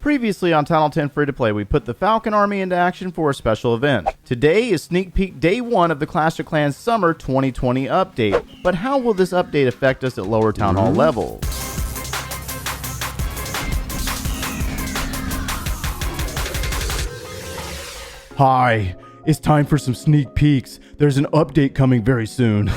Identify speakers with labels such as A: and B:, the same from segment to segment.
A: Previously on Town Hall 10 Free to Play, we put the Falcon Army into action for a special event. Today is sneak peek day 1 of the Clash of Clans Summer 2020 update. But how will this update affect us at lower Town Hall levels? Hi, it's time for some sneak peeks. There's an update coming very soon.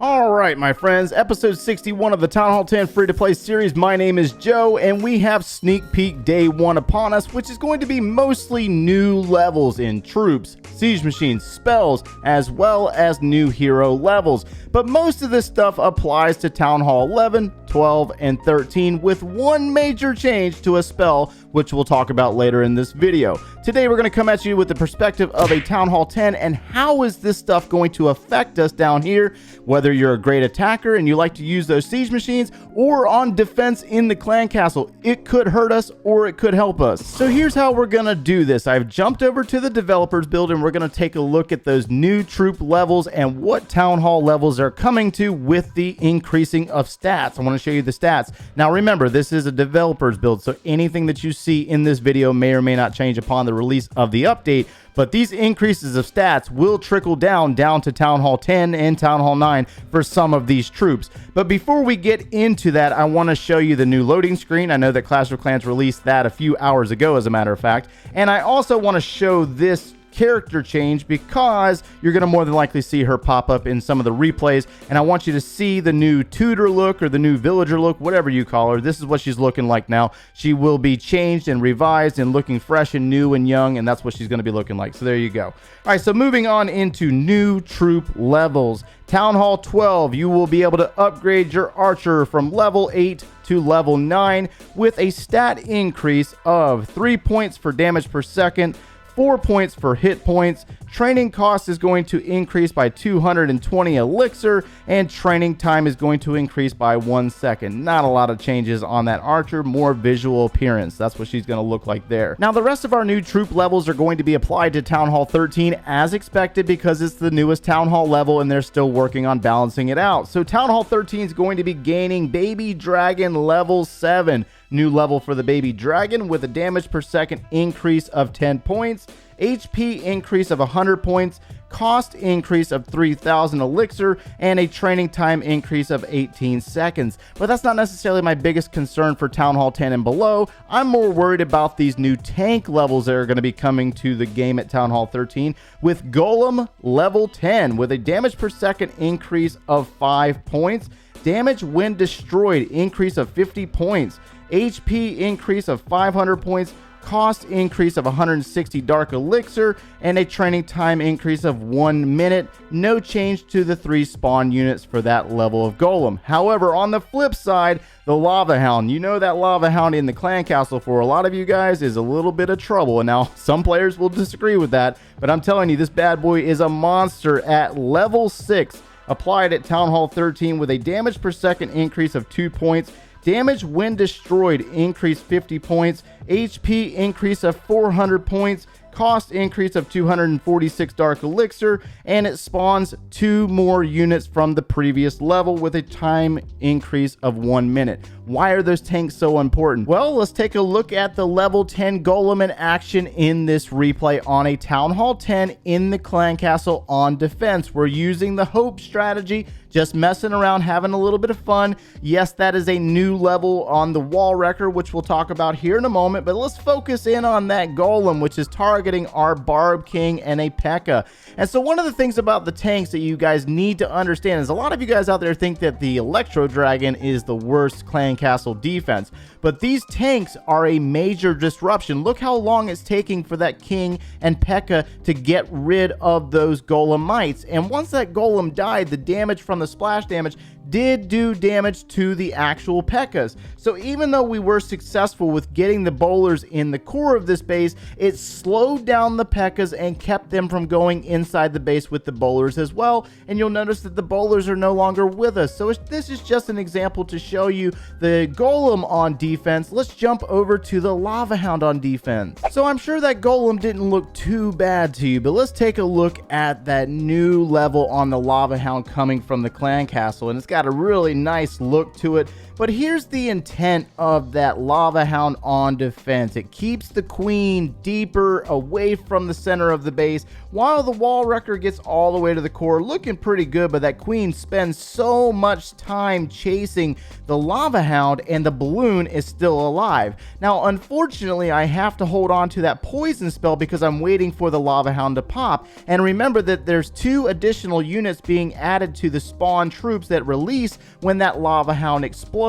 A: Alright my friends, episode 61 of the Town Hall 10 Free-to-Play series. My name is Joe, and we have sneak peek day 1 upon us, which is going to be mostly new levels in troops, siege machines, spells, as well as new hero levels. But most of this stuff applies to Town Hall 11, 12, and 13, with one major change to a spell, which we'll talk about later in this video. Today we're going to come at you with the perspective of a Town Hall 10 and how is this stuff going to affect us down here, whether you're a great attacker and you like to use those siege machines, or on defense in the clan castle. It could hurt us or it could help us. So here's how we're going to do this. I've jumped over to the developers build and we're going to take a look at those new troop levels and what Town Hall levels are coming to with the increasing of stats. I want to show you the stats. Now remember, this is a developers build, so anything that you see in this video may or may not change upon the release of the update, but these increases of stats will trickle down to Town Hall 10 and Town Hall 9 for some of these troops. But before we get into that, I want to show you the new loading screen. I know that Clash of Clans released that a few hours ago, as a matter of fact, and I also want to show this character change because you're going to more than likely see her pop up in some of the replays, and I want you to see the new tutor look or the new villager look, whatever you call her. This is what she's looking like now. She will be changed and revised and looking fresh and new and young, and that's what she's going to be looking like. So there you go. All right, so moving on into new troop levels. Town Hall 12, you will be able to upgrade your archer from level 8 to level 9 with a stat increase of 3 points for damage per second, 4 points for hit points. Training cost is going to increase by 220 elixir, and training time is going to increase by 1 second. Not a lot of changes on that archer, more visual appearance. That's what she's going to look like there. Now the rest of our new troop levels are going to be applied to Town Hall 13 as expected because it's the newest Town Hall level and they're still working on balancing it out. So Town Hall 13 is going to be gaining Baby Dragon level 7. New level for the Baby Dragon with a damage per second increase of 10 points, HP increase of 100 points, cost increase of 3,000 elixir, and a training time increase of 18 seconds. But that's not necessarily my biggest concern for Town Hall 10 and below. I'm more worried about these new tank levels that are going to be coming to the game at Town Hall 13 with Golem level 10 with a damage per second increase of 5 points, damage when destroyed increase of 50 points, HP increase of 500 points, cost increase of 160 dark elixir, and a training time increase of 1 minute. No change to the 3 spawn units for that level of golem. However, on the flip side, the Lava Hound. You know that Lava Hound in the clan castle for a lot of you guys is a little bit of trouble. And now some players will disagree with that, but I'm telling you, this bad boy is a monster at level 6. Applied at Town Hall 13 with a damage per second increase of 2 points. Damage when destroyed increase 50 points, HP increase of 400 points, cost increase of 246 dark elixir, and it spawns 2 more units from the previous level with a time increase of 1 minute. Why are those tanks so important? Well, let's take a look at the level 10 golem in action in this replay on a Town Hall 10 in the clan castle on defense. We're using the hope strategy, just messing around, having a little bit of fun. Yes, that is a new level on the wall wrecker, which we'll talk about here in a moment, but let's focus in on that golem, which is targeting our Barb King and a P.E.K.K.A. And so one of the things about the tanks that you guys need to understand is a lot of you guys out there think that the Electro Dragon is the worst clan castle defense, but these tanks are a major disruption. Look how long it's taking for that King and P.E.K.K.A. to get rid of those golemites, and once that golem died, the damage from the splash damage did do damage to the actual P.E.K.K.A.s. So even though we were successful with getting the bowlers in the core of this base, it slowed down the P.E.K.K.A.s and kept them from going inside the base with the bowlers as well. And you'll notice that the bowlers are no longer with us. So this is just an example to show you the golem on defense. Let's jump over to the Lava Hound on defense. So I'm sure that golem didn't look too bad to you, but let's take a look at that new level on the Lava Hound coming from the clan castle. And it's got got a really nice look to it. But here's the intent of that Lava Hound on defense. It keeps the queen deeper away from the center of the base, while the wall wrecker gets all the way to the core, looking pretty good, but that queen spends so much time chasing the Lava Hound, and the balloon is still alive. Now, unfortunately, I have to hold on to that poison spell because I'm waiting for the Lava Hound to pop. And remember that there's 2 additional units being added to the spawn troops that release when that Lava Hound explodes.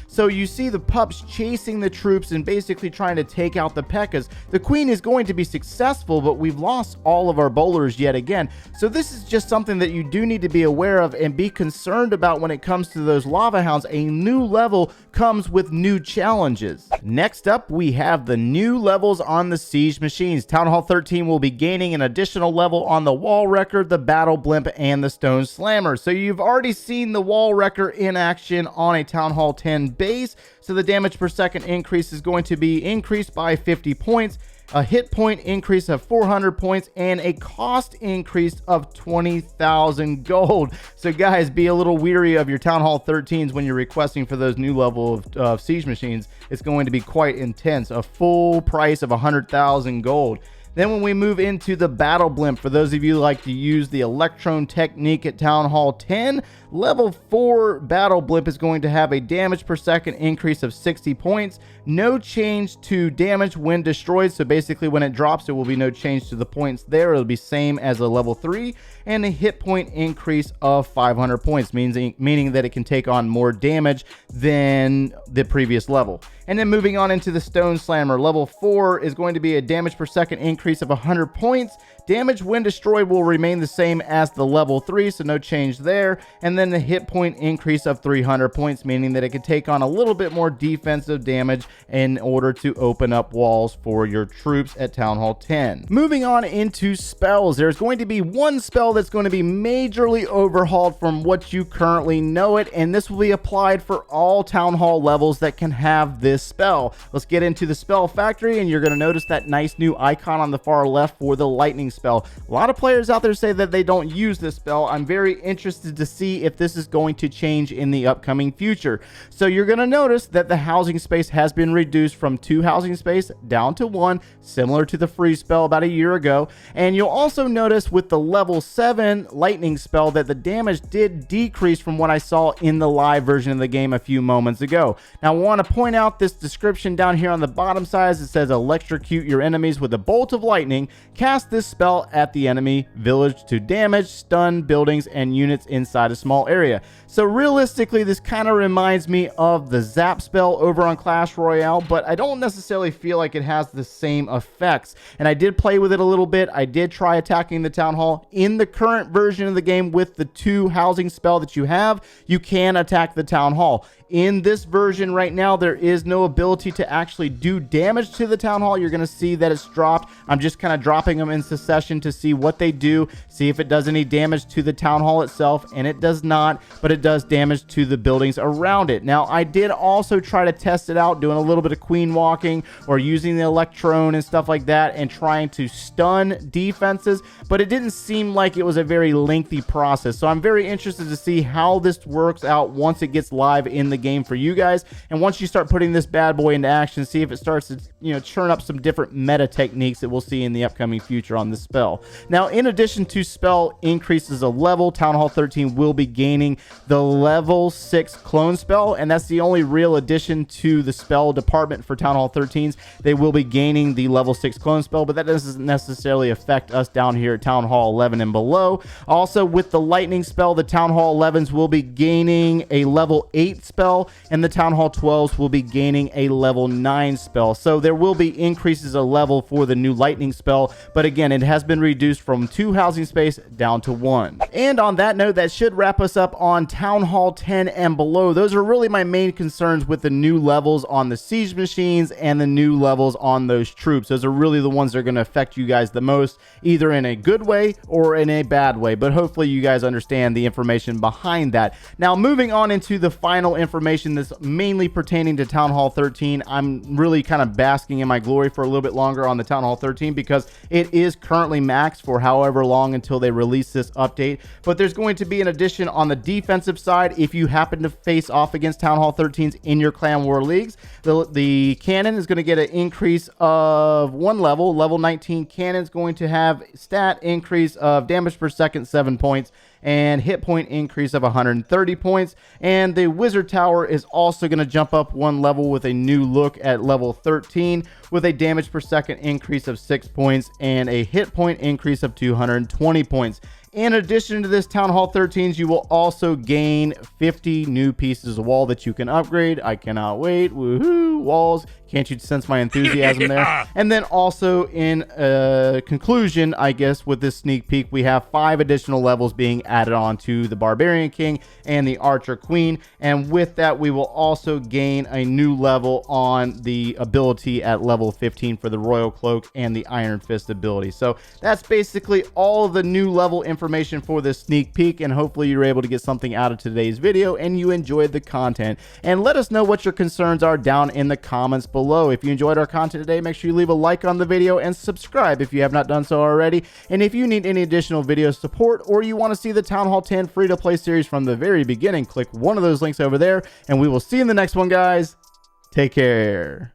A: So you see the pups chasing the troops and basically trying to take out the P.E.K.K.A.s. The queen is going to be successful, but we've lost all of our bowlers yet again. So this is just something that you do need to be aware of and be concerned about when it comes to those Lava Hounds. A new level comes with new challenges. Next up, we have the new levels on the siege machines. Town Hall 13 will be gaining an additional level on the wall wrecker, the battle blimp, and the stone slammer. So you've already seen the wall wrecker in action on a Town Hall 10 base, so the damage per second increase is going to be increased by 50 points, a hit point increase of 400 points, and a cost increase of 20,000 gold. So guys, be a little weary of your Town Hall 13s when you're requesting for those new level of siege machines. It's going to be quite intense, a full price of 100,000 gold. Then when we move into the battle blimp, for those of you who like to use the electron technique at Town Hall 10, level 4 battle blimp is going to have a damage per second increase of 60 points. No change to damage when destroyed. So basically when it drops, there will be no change to the points there. It'll be same as a level 3, and a hit point increase of 500 points, meaning that it can take on more damage than the previous level. And then moving on into the stone slammer, level 4 is going to be a damage per second increase of 100 points. Damage when destroyed will remain the same as the level 3, so no change there. And then the hit point increase of 300 points, meaning that it can take on a little bit more defensive damage in order to open up walls for your troops at Town Hall 10. Moving on into spells, there's going to be one spell that's going to be majorly overhauled from what you currently know it, and this will be applied for all Town Hall levels that can have this spell. Let's get into the spell factory, and you're going to notice that nice new icon on the far left for the lightning spell. A lot of players out there say that they don't use this spell. I'm very interested to see if this is going to change in the upcoming future. So you're going to notice that the housing space has been reduced from 2 housing space down to 1, similar to the freeze spell about a year ago. And you'll also notice with the level 7 lightning spell that the damage did decrease from what I saw in the live version of the game a few moments ago. Now I want to point out this description down here on the bottom side. It says electrocute your enemies with a bolt of lightning. Cast this spell at the enemy village to damage, stun buildings and units inside a small area. So realistically, this kind of reminds me of the zap spell over on Clash Royale, but I don't necessarily feel like it has the same effects. And I did play with it a little bit. I did try attacking the Town Hall. In the current version of the game with the 2 housing spell that you have, you can attack the Town Hall. In this version right now, there is no ability to actually do damage to the Town Hall. You're going to see that it's dropped. I'm just kind of dropping them in succession to see what they do, see if it does any damage to the Town Hall itself, and it does not, but it does damage to the buildings around it. Now, I did also try to test it out, doing a little bit of queen walking or using the electron and stuff like that and trying to stun defenses, but it didn't seem like it was a very lengthy process. So I'm very interested to see how this works out once it gets live in the game for you guys, and once you start putting this bad boy into action, see if it starts to churn up some different meta techniques that we'll see in the upcoming future on this spell. Now, in addition to spell increases of level, Town Hall 13 will be gaining the level 6 clone spell, and that's the only real addition to the spell department for Town Hall 13s. They will be gaining the level 6 clone spell, but that doesn't necessarily affect us down here at Town Hall 11 and below. Also, with the lightning spell, the Town Hall 11s will be gaining a level 8 spell, and the Town Hall 12s will be gaining a level 9 spell. So there will be increases of level for the new lightning spell, but again, it has been reduced from 2 housing space down to 1. And on that note, that should wrap us up on Town Hall 10 and below. Those are really my main concerns with the new levels on the siege machines and the new levels on those troops. Those are really the ones that are going to affect you guys the most, either in a good way or in a bad way, but hopefully you guys understand the information behind that. Now, moving on into the final information information that's mainly pertaining to Town Hall 13. I'm really kind of basking in my glory for a little bit longer on the Town Hall 13 because it is currently maxed for however long until they release this update. But there's going to be an addition on the defensive side. If you happen to face off against Town Hall 13s in your Clan War leagues, the cannon is going to get an increase of 1 level. Level 19 cannon is going to have stat increase of damage per second 7 points and hit point increase of 130 points. And the wizard tower is also going to jump up 1 level with a new look at level 13 with a damage per second increase of 6 points and a hit point increase of 220 points. In addition to this Town Hall 13s, you will also gain 50 new pieces of wall that you can upgrade. I cannot wait. Woohoo! Walls. Can't you sense my enthusiasm there? And then also in conclusion, I guess, with this sneak peek, we have 5 additional levels being added on to the Barbarian King and the Archer Queen. And with that, we will also gain a new level on the ability at level 15 for the Royal Cloak and the Iron Fist ability. So that's basically all of the new level information for this sneak peek, and hopefully you're able to get something out of today's video and you enjoyed the content. And let us know what your concerns are down in the comments below. If you enjoyed our content today, make sure you leave a like on the video and subscribe if you have not done so already. And if you need any additional video support or you want to see the Town Hall 10 free-to-play series from the very beginning, click one of those links over there, and we will see you in the next one, guys. Take care.